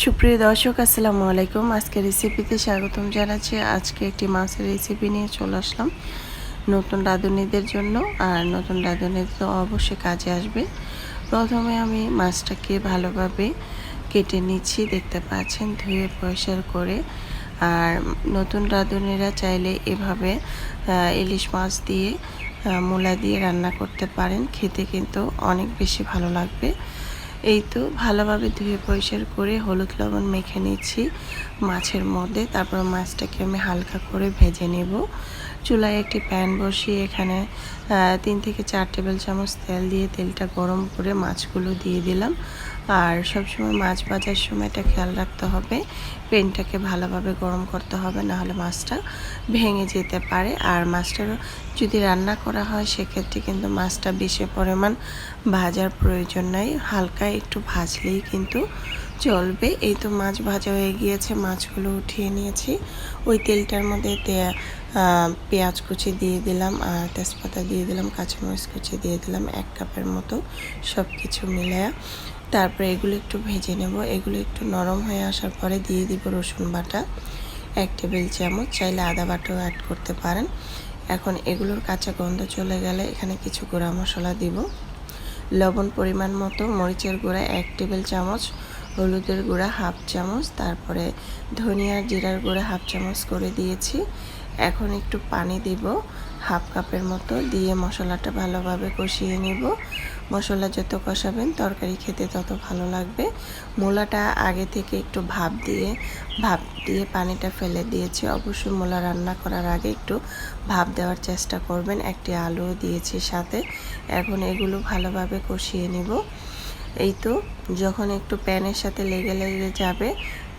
সুপ্রিয় দর্শক আসসালামু আলাইকুম। আজকে রেসিপিতে স্বাগতম জানাচ্ছি। আজকে একটি মাছের রেসিপি নিয়ে চলে আসলাম নতুন রাঁধুনিদের জন্য। আর নতুন রাঁধুনি তো অবশ্যই কাজে আসবে। প্রথমে আমি মাছটাকে ভালোভাবে কেটে নিচ্ছি, দেখতে পাচ্ছেন, ধুয়ে পরিষ্কার করে। আর নতুন রাঁধুনিরা চাইলে এভাবে ইলিশ মাছ দিয়ে মূলা দিয়ে রান্না করতে পারেন, খেতে কিন্তু অনেক বেশি ভালো লাগবে। এই তো ভালোভাবে ধুয়ে পরিষ্কার করে হলুদ লবণ মেখে নিচ্ছি মাছের মধ্যে। তারপর মাছটাকে আমি হালকা করে ভেজে নেব। চুলায় একটি প্যান বসিয়ে এখানে 3 থেকে 4 টেবিল চামচ তেল দিয়ে তেলটা গরম করে মাছগুলো দিয়ে দিলাম। আর সবসময় মাছ ভাজার সময়টা খেয়াল রাখতে হবে, প্যানটাকে ভালোভাবে গরম করতে হবে, নাহলে মাছটা ভেঙে যেতে পারে। আর মাছটা যদি রান্না করা হয় সেক্ষেত্রে কিন্তু মাছটা বেশি পরিমাণ ভাজার প্রয়োজন নাই, হালকা একটু ভাজলেই কিন্তু চলবে। এই তো মাছ ভাজা হয়ে গিয়েছে, মাছগুলো উঠিয়ে নিয়েছি। ওই তেলটার মধ্যে পেঁয়াজ কুচি দিয়ে দিলাম, আর তেজপাতা দিয়ে দিলাম, কাঁচামরিচ কুচি দিয়ে দিলাম 1 কাপের মতো, সব কিছু মিলায়া। তারপরে এগুলো একটু ভেজে নেব। এগুলো একটু নরম হয়ে আসার পরে দিয়ে দিব রসুন বাটা 1 টেবিল চামচ, চাইলে আদা বাটাও অ্যাড করতে পারেন। এখন এগুলোর কাঁচা গন্ধ চলে গেলে এখানে কিছু গুঁড়া মশলা দিব। লবণ পরিমাণ মতো, মরিচের গুঁড়া 1 টেবিল চামচ, হলুদের গুঁড়া 1/2 চামচ, তারপরে ধনিয়া জিরার গুঁড়া 1/2 চামচ করে দিয়েছি। এখন একটু পানি দিব 1/2 কাপের মতো, দিয়ে মশলাটা ভালোভাবে কষিয়ে নেব। মশলা যত কষাবেন তরকারি খেতে তত ভালো লাগবে। মূলাটা আগে থেকে একটু ভাপ দিয়ে পানিটা ফেলে দিয়েছি। অবশ্যই মূলা রান্না করার আগে একটু ভাপ দেওয়ার চেষ্টা করবেন। একটি আলু দিয়েছি সাথে। এখন এগুলো ভালোভাবে কষিয়ে নেব। এই তো যখন একটু প্যানের সাথে লেগে যাবে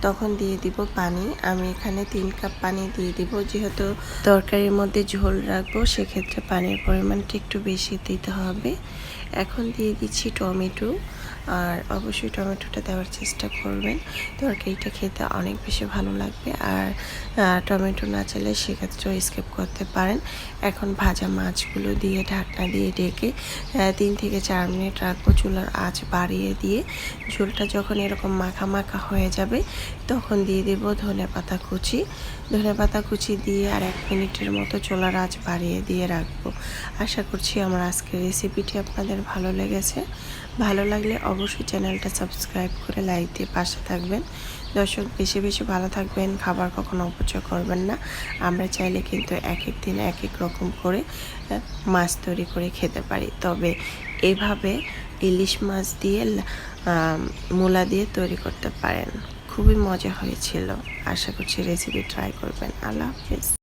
তখন দিয়ে দিব পানি। আমি এখানে 3 কাপ পানি দিয়ে দিব, যেহেতু তরকারির মধ্যে ঝোল রাখবো সেক্ষেত্রে পানির পরিমাণটা একটু বেশি দিতে হবে। এখন দিয়ে দিচ্ছি টমেটো, আর অবশ্যই টমেটোটা দেওয়ার চেষ্টা করবেন, তরকারিটা খেতে অনেক বেশি ভালো লাগবে। আর টমেটো না চাইলে সেক্ষেত্রেও স্কিপ করতে পারেন। এখন ভাজা মাছগুলো দিয়ে ঢাকনা দিয়ে ঢেকে 3 থেকে 4 মিনিট রাখবো, চুলার আঁচ বাড়িয়ে দিয়ে। ঝোলটা যখন এরকম মাখা মাখা হয়ে যাবে তখন দিয়ে দেব ধনেপাতা কুচি দিয়ে আর 1 মিনিটের মতো চুলার আঁচ বাড়িয়ে দিয়ে রাখবো। আশা করছি আমার আজকের রেসিপিটি আপনাদের ভালো লেগেছে। ভালো লাগলে অবশ্যই চ্যানেলটা সাবস্ক্রাইব করে লাইক দিয়ে পাশে থাকবেন। দর্শক, বেশি বেশি ভালো থাকবেন, খাবার কখনো অপচয় করবেন না। আমরা চাইলে কিন্তু এক এক দিন এক এক রকম করে মাছ তৈরি করে খেতে পারি, তবে এভাবে ইলিশ মাছ দিয়ে মূলা দিয়ে তৈরি করতে পারেন। খুবই মজা হয়েছিল। আশা করছি রেসিপি ট্রাই করবেন। আল্লাহ হাফেজ।